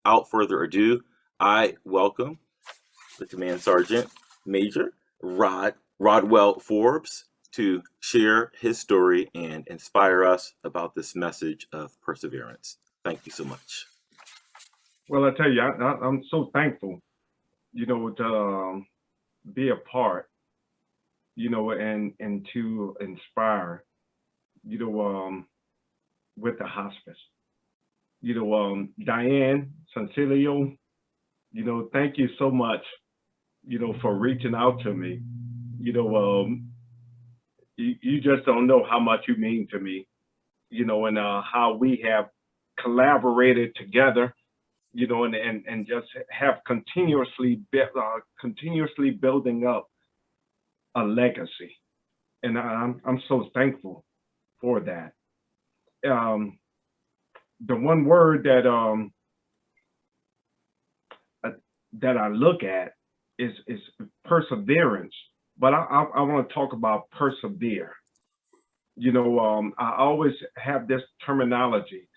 without further ado, I welcome the Command Sergeant Major Rodwell Forbes to share his story and inspire us about this message of perseverance. Thank you so much. Well, I tell you, I'm so thankful, to be a part, and to inspire, with the hospice. Diane Sancilio, thank you so much, for reaching out to me. You just don't know how much you mean to me, and how we have collaborated together, and just have continuously building up a legacy. And I'm so thankful for that. The one word that I look at is perseverance, but I want to talk about persevere. I always have this terminology: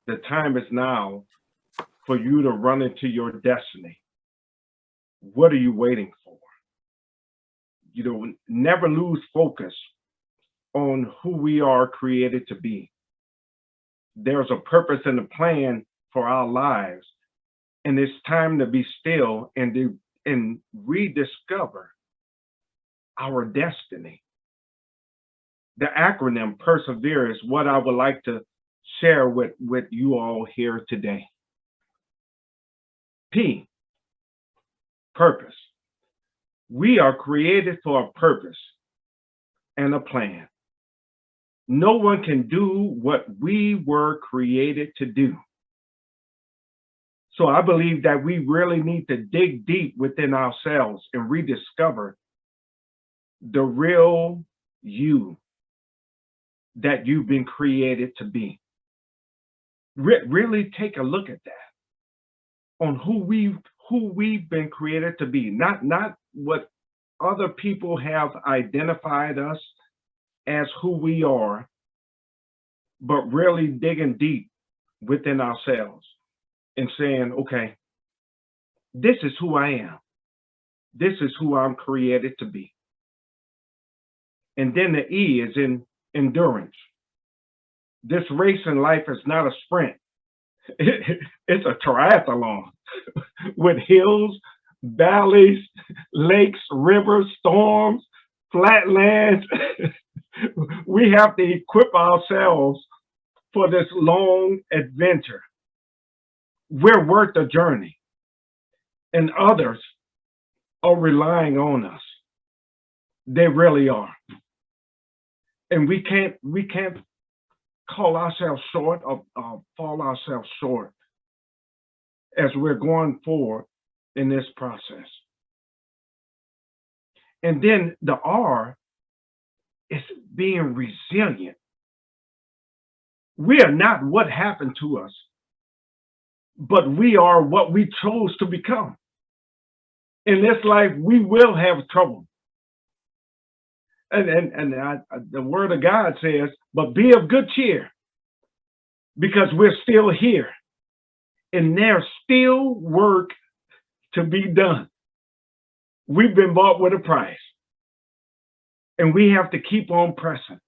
the time is now for you to run into your destiny. What are you waiting for? Never lose focus on who we are created to be. There's a purpose and a plan for our lives, and it's time to be still and rediscover our destiny. The acronym Persevere is what I would like to share with you all here today. P, purpose. We are created for a purpose and a plan. No one can do what we were created to do. So I believe that we really need to dig deep within ourselves and rediscover the real you that you've been created to be. Really take a look at that, on who we've been created to be, not what other people have identified us as who we are, but really digging deep within ourselves and saying, okay, this is who I am. This is who I'm created to be. And then the E is in endurance. This race in life is not a sprint. It's a triathlon with hills, valleys, lakes, rivers, storms, flatlands. We have to equip ourselves for this long adventure. We're worth the journey, and others are relying on us. They really are. And we can't call ourselves short or fall ourselves short as we're going forward in this process. And then the R is being resilient. We are not what happened to us, but we are what we chose to become. In this life, we will have trouble. And the word of God says, but be of good cheer, because we're still here and there's still work to be done. We've been bought with a price, and we have to keep on pressing.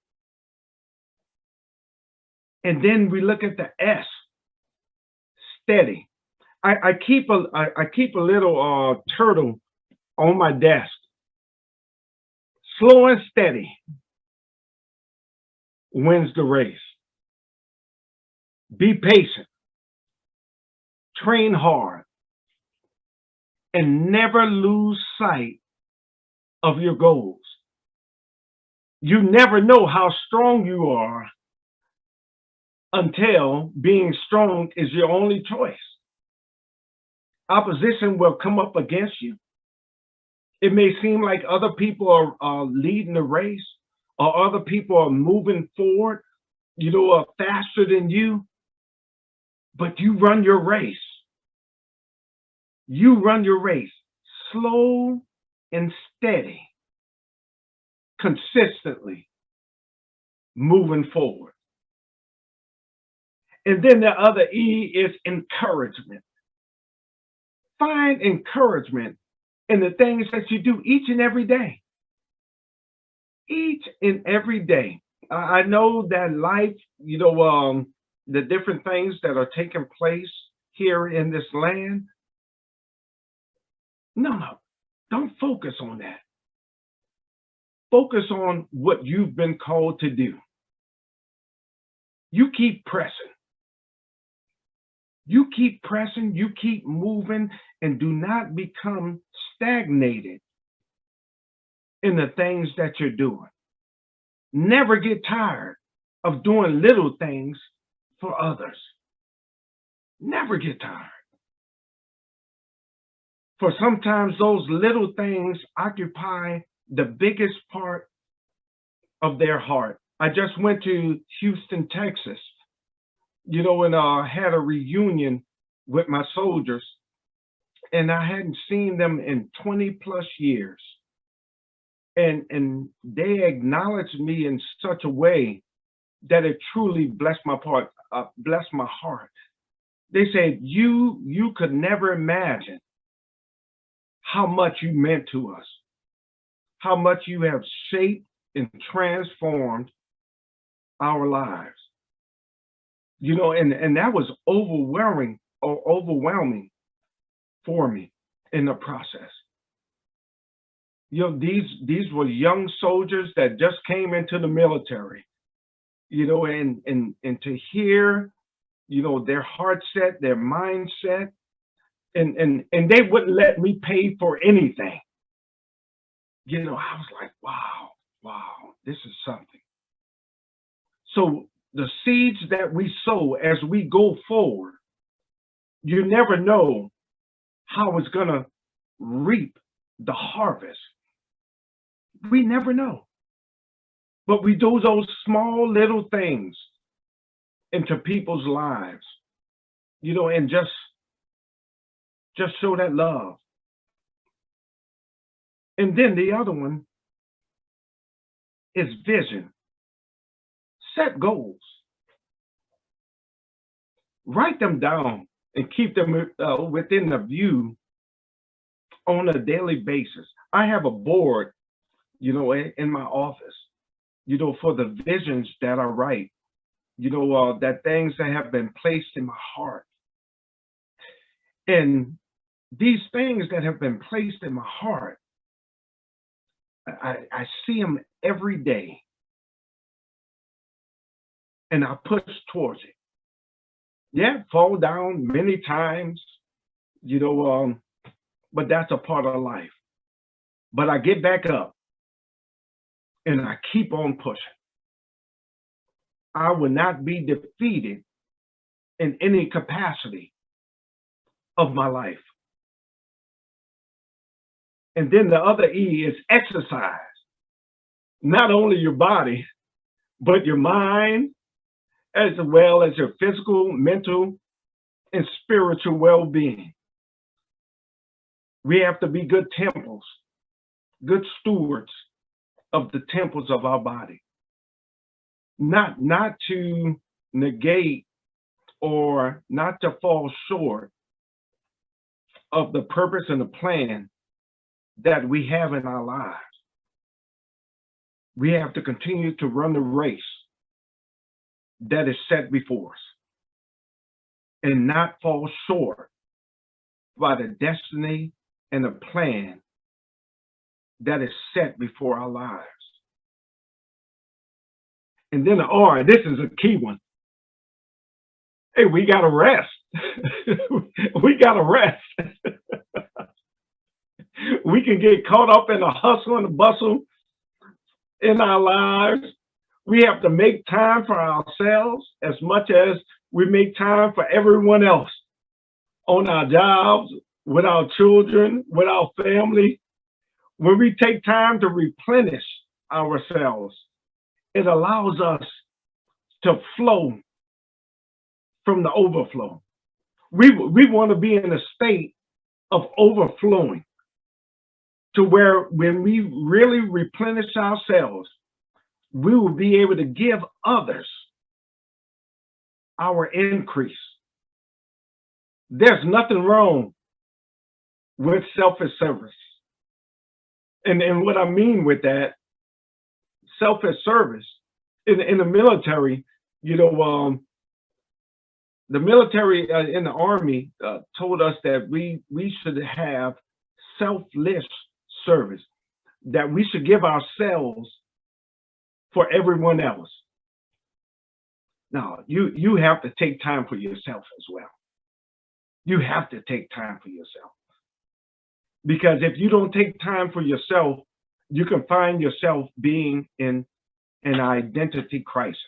And then we look at the S, steady. I keep a little turtle on my desk. Slow and steady wins the race. Be patient, train hard, and never lose sight of your goals. You never know how strong you are until being strong is your only choice. Opposition will come up against you. It may seem like other people are leading the race, or other people are moving forward, faster than you, but you run your race. You run your race slow and steady, consistently moving forward. And then the other E is encouragement. Find encouragement in the things that you do each and every day. Each and every day. I know that life, the different things that are taking place here in this land. No, don't focus on that. Focus on what you've been called to do. You keep pressing. You keep pressing, you keep moving, and do not become stagnated in the things that you're doing. Never get tired of doing little things for others. Never get tired. For sometimes those little things occupy the biggest part of their heart. I just went to Houston, Texas, and had a reunion with my soldiers, and I hadn't seen them in 20 plus years. And they acknowledged me in such a way that it truly blessed my heart. They said, you could never imagine how much you meant to us, how much you have shaped and transformed our lives. And that was overwhelming for me in the process. These were young soldiers that just came into the military, and to hear, their heart set, their mindset, and they wouldn't let me pay for anything. I was like, wow, this is something. So the seeds that we sow as we go forward, you never know how it's going to reap the harvest. We never know. But we do those small little things into people's lives, and just show that love. And then the other one is vision. Set goals. Write them down and keep them within the view on a daily basis. I have a board, in my office, for the visions that I write, that things that have been placed in my heart. And these things that have been placed in my heart, I see them every day. And I push towards it. Yeah, fall down many times, but that's a part of life. But I get back up and I keep on pushing. I will not be defeated in any capacity of my life. And then the other E is exercise. Not only your body, but your mind, as well as your physical, mental, and spiritual well-being. We have to be good temples, good stewards of the temples of our body. Not to negate or not to fall short of the purpose and the plan that we have in our lives. We have to continue to run the race that is set before us and not fall short by the destiny and the plan that is set before our lives. And then the R, this is a key one. Hey, we got to rest. We got to rest. We can get caught up in the hustle and the bustle in our lives. We have to make time for ourselves as much as we make time for everyone else on our jobs, with our children, with our family. When we take time to replenish ourselves, it allows us to flow from the overflow. We want to be in a state of overflowing to where when we really replenish ourselves, we will be able to give others our increase. There's nothing wrong with selfish service. And what I mean with that, selfish service, in the military, you know, the military in the Army told us that we should have selfless service, that we should give ourselves for everyone else. Now, you have to take time for yourself as well. You have to take time for yourself. Because if you don't take time for yourself, you can find yourself being in an identity crisis.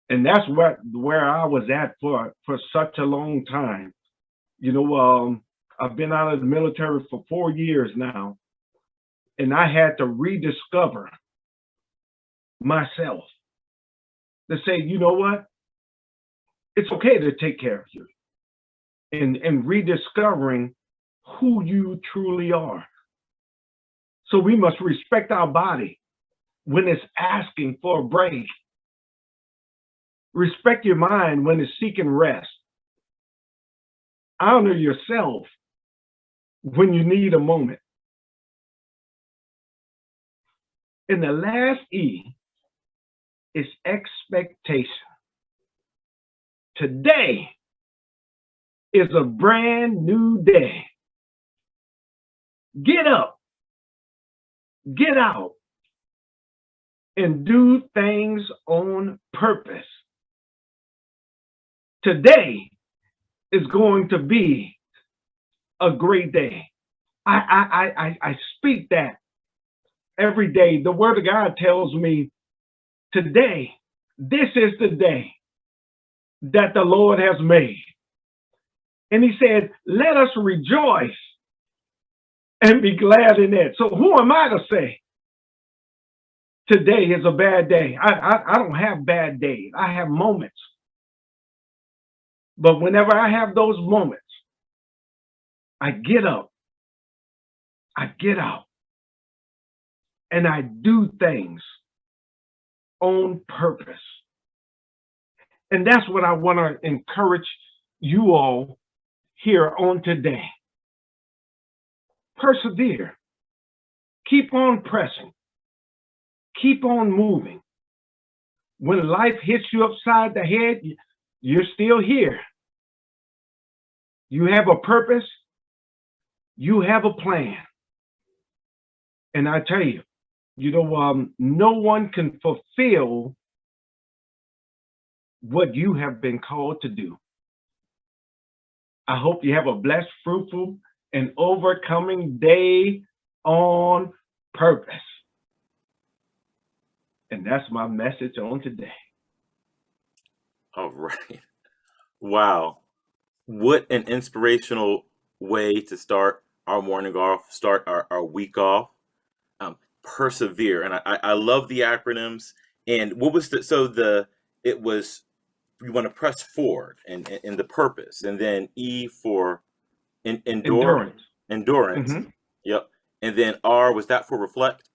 And that's where I was at for such a long time. You know, I've been out of the military for 4 years now, and I had to rediscover myself to say, you know what? It's okay to take care of you. And rediscovering who you truly are. So we must respect our body when it's asking for a break. Respect your mind when it's seeking rest. Honor yourself when you need a moment. And the last E is expectation. Today is a brand new day. Get up, get out, and do things on purpose. Today is going to be a great day. I speak that every day. The Word of God tells me today, this is the day that the Lord has made. And he said, let us rejoice and be glad in it. So who am I to say today is a bad day? I don't have bad days. I have moments. But whenever I have those moments, I get up, I get out, and I do things on purpose. And that's what I want to encourage you all here on today. Persevere. Keep on pressing. Keep on moving. When life hits you upside the head, you're still here. You have a purpose. You have a plan. And I tell you, no one can fulfill what you have been called to do. I hope you have a blessed, fruitful, and overcoming day on purpose. And that's my message on today. All right. Wow. What an inspirational way to start our morning off, start our week off. Persevere. And I love the acronyms. And what was it was, you want to press forward and the purpose. And then E for endurance. Mm-hmm. Yep. And then R, was that for reflect?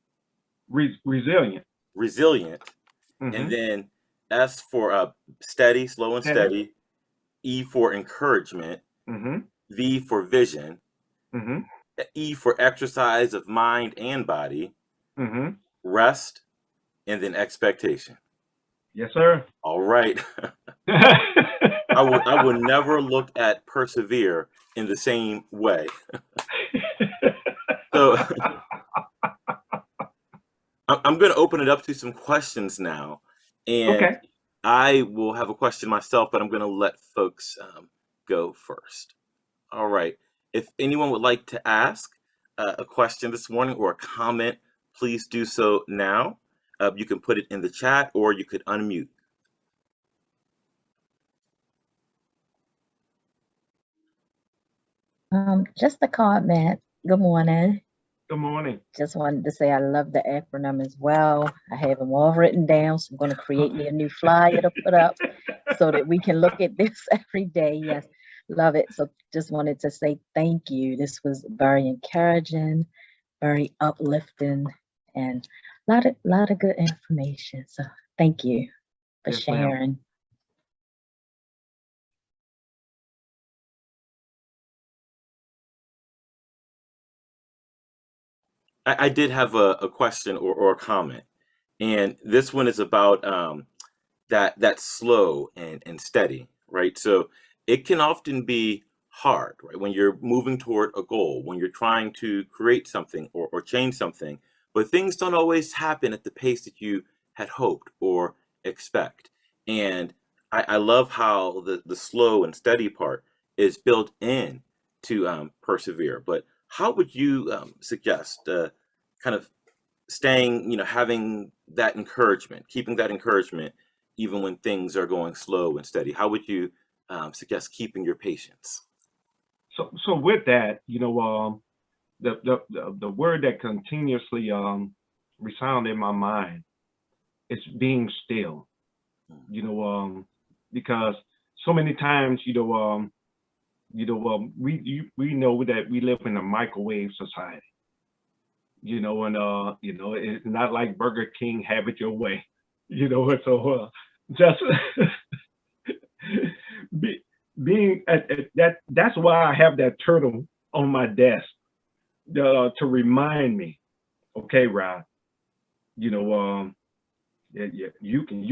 Resilient. Mm-hmm. And then S for steady, slow and steady. E for encouragement. Mm-hmm. V for vision. Mm-hmm. E for exercise of mind and body. Mm-hmm. Rest, and then expectation. Yes, sir. All right. I would never look at persevere in the same way. So I'm going to open it up to some questions now. And okay. I will have a question myself, but I'm going to let folks go first. All right. If anyone would like to ask a question this morning or a comment, please do so now. You can put it in the chat or you could unmute. Just a comment. Good morning. Good morning. Just wanted to say I love the acronym as well. I have them all written down, so I'm going to create me a new flyer to put up so that we can look at this every day. Yes, love it. So just wanted to say thank you. This was very encouraging, very uplifting, and a lot of good information. So thank you for sharing. I did have a question or a comment, and this one is about that slow and steady, right? So it can often be hard, right? When you're moving toward a goal, when you're trying to create something or change something, but things don't always happen at the pace that you had hoped or expect. And I love how the slow and steady part is built in to persevere. But how would you suggest kind of staying, having that encouragement, keeping that encouragement, even when things are going slow and steady? How would you suggest keeping your patience? So with that, the word that continuously resound in my mind is being still. Because so many times, we know that we live in a microwave society. It's not like Burger King, have it your way. So just being at that. That's why I have that turtle on my desk to remind me. Okay, Rod. You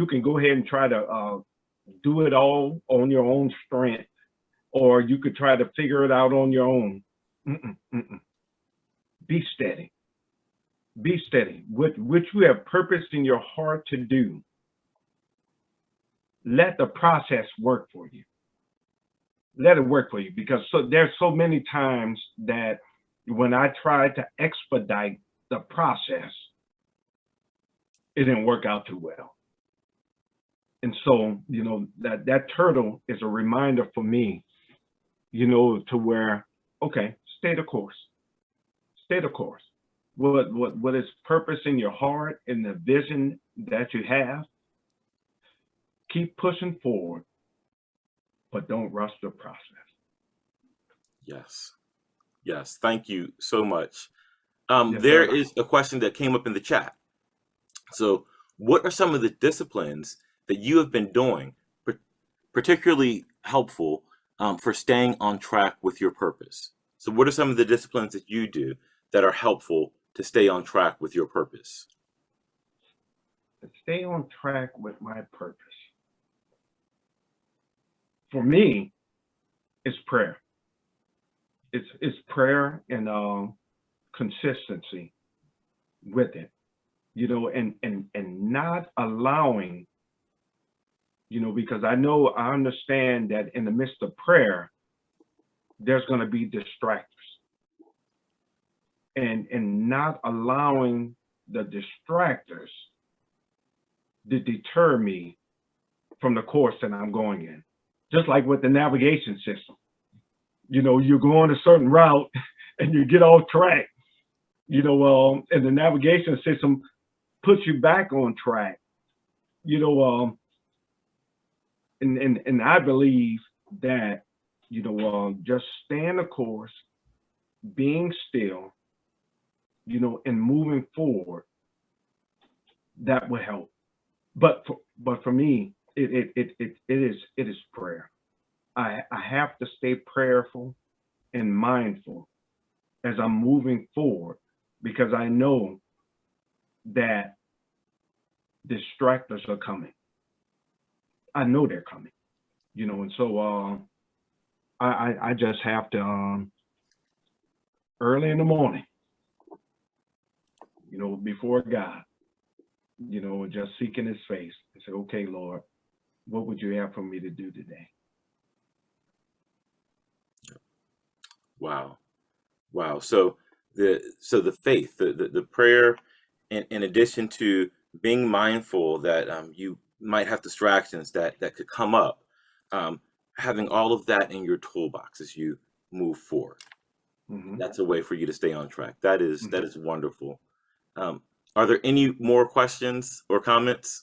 can go ahead and try to do it all on your own strength, or you could try to figure it out on your own. Be steady. Be steady. Which you have purposed in your heart to do. Let the process work for you. Let it work for you, because there's so many times that when I tried to expedite the process, it didn't work out too well. And so, that turtle is a reminder for me, to where, okay, stay the course. Stay the course. What is purpose in your heart and the vision that you have, keep pushing forward, but don't rush the process. Yes. Yes. Thank you so much. Yes, There sir. is a question that came up in the chat. So what are some of the disciplines that you have been doing, particularly helpful for staying on track with your purpose? So what are some of the disciplines that you do that are helpful to stay on track with your purpose? To stay on track with my purpose, for me, it's prayer. It's prayer and consistency with it, and not allowing, because I understand that in the midst of prayer, there's going to be distractors, and not allowing the distractors to deter me from the course that I'm going in. Just like with the navigation system, you're going a certain route and you get off track, and the navigation system puts you back on track, and I believe that, just staying the course, being still, and moving forward, that will help. But for me, it is prayer. I have to stay prayerful and mindful as I'm moving forward, because I know that distractors are coming. I know they're coming, and so I just have to early in the morning, before God, just seeking His face and say, okay, Lord, what would you have for me to do today? Wow. So the faith, the prayer, in addition to being mindful that you might have distractions that could come up, having all of that in your toolbox as you move forward. Mm-hmm. That's a way for you to stay on track. That is wonderful. Are there any more questions or comments?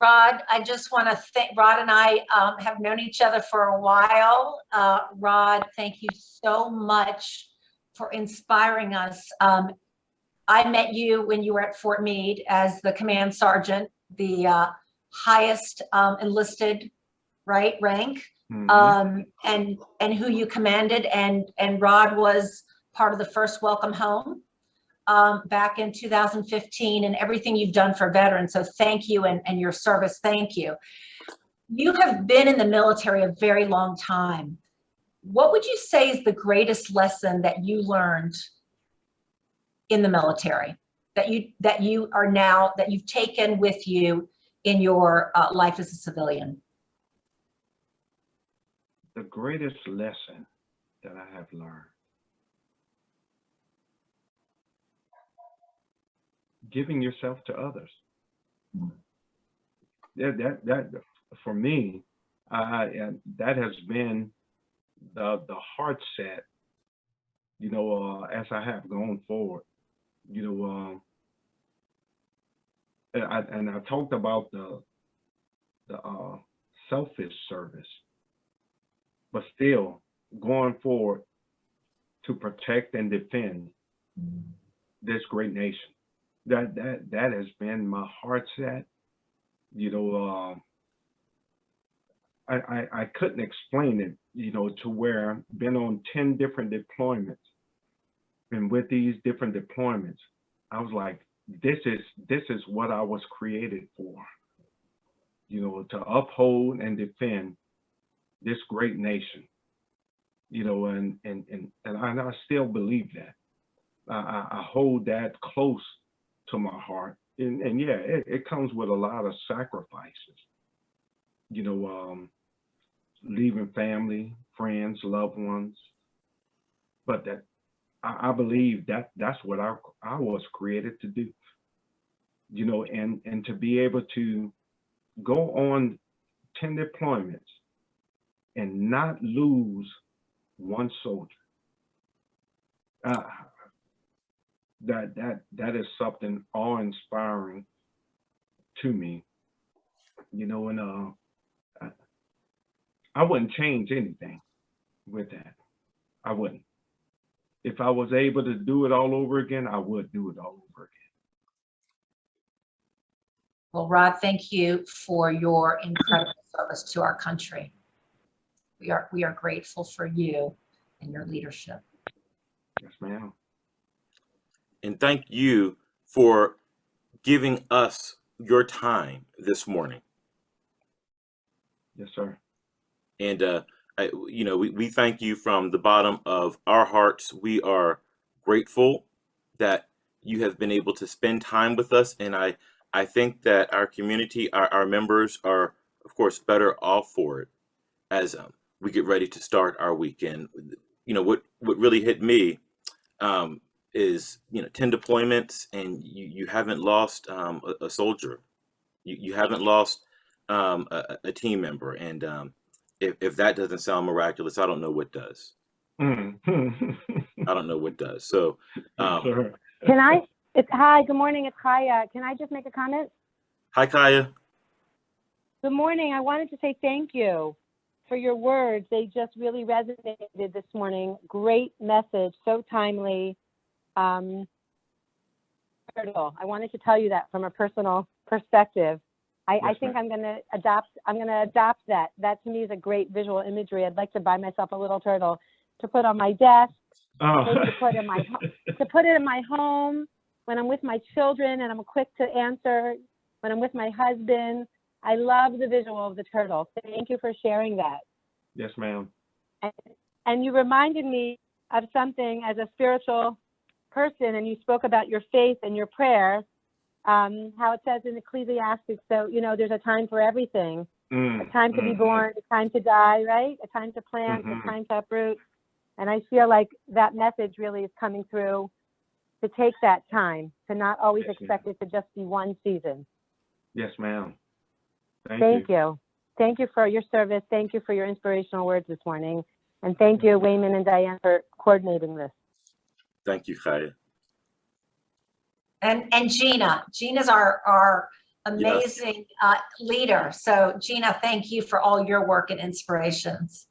Rod, I just want to thank, Rod and I have known each other for a while. Rod, thank you so much for inspiring us. I met you when you were at Fort Meade as the command sergeant, the highest enlisted rank, and who you commanded, and Rod was part of the first Welcome Home. back in 2015 and everything you've done for veterans. So thank you, and your service. Thank you. You have been in the military a very long time. What would you say is the greatest lesson that you learned in the military that you've taken with you in your life as a civilian? The greatest lesson that I have learned: giving yourself to others. That for me, that has been the heart set, as I have gone forward. And I talked about the selfish service, but still going forward to protect and defend this great nation. That has been my heart set. I couldn't explain it, to where I've been on 10 different deployments. And with these different deployments, I was like, this is what I was created for, to uphold and defend this great nation, and I still believe that. I hold that close to my heart. And yeah, it comes with a lot of sacrifices, leaving family, friends, loved ones. But that I believe that's what I was created to do, and to be able to go on 10 deployments and not lose one soldier. That is something awe-inspiring to me, and I wouldn't change anything with that. I wouldn't. If I was able to do it all over again, I would do it all over again. Well, Rod, thank you for your incredible service to our country. We are grateful for you and your leadership. Yes, ma'am. And thank you for giving us your time this morning. Yes, sir. And we thank you from the bottom of our hearts. We are grateful that you have been able to spend time with us. And I think that our community, our members are, of course, better off for it as we get ready to start our weekend. What really hit me is 10 deployments, and you haven't lost a soldier. You haven't lost a team member. And if that doesn't sound miraculous, I don't know what does. I don't know what does. So hi, good morning, it's Kaya. Can I just make a comment? Hi, Kaya. Good morning. I wanted to say thank you for your words. They just really resonated this morning. Great message, so timely. I wanted to tell you that from a personal perspective. I think I'm gonna adopt that. That to me is a great visual imagery. I'd like to buy myself a little turtle to put on my desk, maybe to put in my home when I'm with my children and I'm quick to answer, when I'm with my husband. I love the visual of the turtle. Thank you for sharing that. Yes, ma'am. And you reminded me of something as a spiritual person, and you spoke about your faith and your prayer, how it says in Ecclesiastes, so, there's a time for everything. A time to be born, a time to die, right? A time to plant, a time to uproot. And I feel like that message really is coming through, to take that time, to not always expect it to just be one season. Yes, ma'am. Thank you. Thank you for your service. Thank you for your inspirational words this morning. And thank you, Wayman and Diane, for coordinating this. Thank you, Kaya. And Gina's our amazing leader. So Gina, thank you for all your work and inspirations.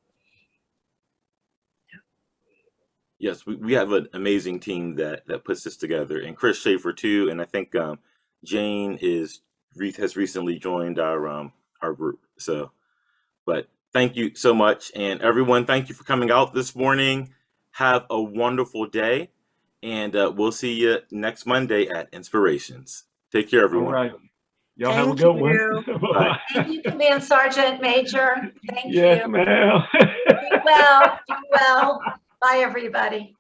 Yes, we have an amazing team that puts this together, and Chris Schaefer too. And I think Jane has recently joined our group. So, but thank you so much, and everyone, thank you for coming out this morning. Have a wonderful day, And we'll see you next Monday at Inspirations. Take care, All everyone. right. Y'all have a Thank good you. one. Bye. Thank you, Command Sergeant Major. Thank Yes, you. ma'am. Be well. Be well. Bye, everybody.